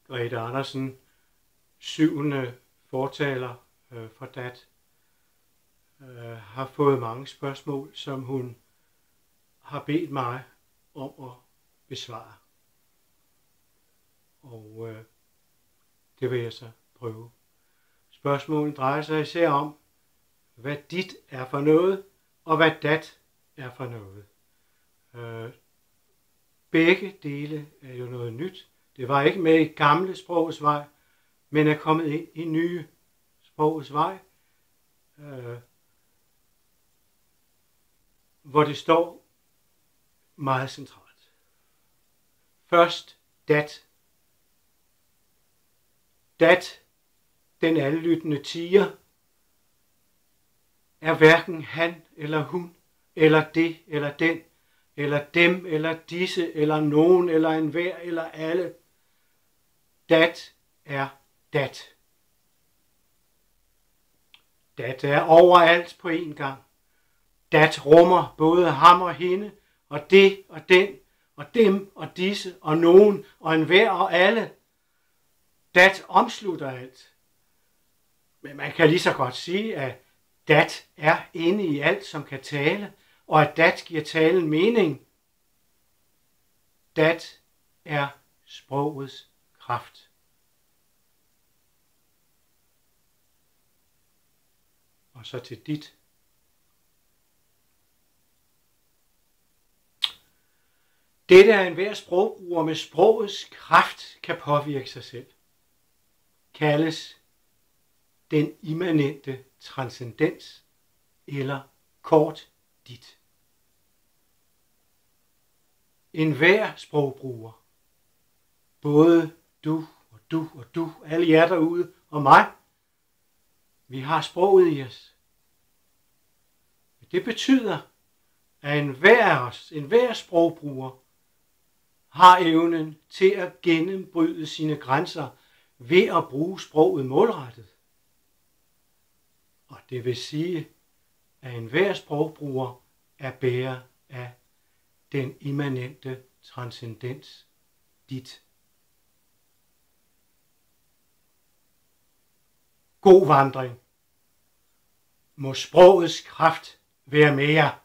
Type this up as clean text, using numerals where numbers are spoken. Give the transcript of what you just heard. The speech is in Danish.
Grete Andersen, 7. fortaler for DAT, har fået mange spørgsmål, som hun har bedt mig om at besvare. Og det vil jeg så prøve. Spørgsmålet drejer sig især om, hvad dit er for noget, og hvad dat er for noget. Begge dele er jo noget nyt. Det var ikke med i gamle sprogets vej, men er kommet ind i nye sprogets vej, hvor det står meget centralt. Først dat. Dat, den allyttende tiger, er hverken han eller hun, eller det eller den, eller dem eller disse, eller nogen, eller enhver, eller alle. Dat er dat. Dat er overalt på en gang. Dat rummer både ham og hende, og det og den, og dem og disse, og nogen, og enhver og alle. Dat omslutter alt. Men man kan lige så godt sige, at dat er inde i alt, som kan tale, og at dat giver talen mening. Dat er sprogets kraft. Og så til dit. Dette er enhver sprogbruger med sprogets kraft kan påvirke sig selv. Kaldes den immanente transcendens, eller kort dit. Enhver sprogbruger, både du og du og du, alle jer derude og mig, vi har sproget i os. Det betyder, at enhver af os, enhver sprogbruger, har evnen til at gennembryde sine grænser ved at bruge sproget målrettet. Og det vil sige, at enhver sprogbruger er bærer af den immanente transcendens, dit. God vandring. Må sprogets kraft være med jer.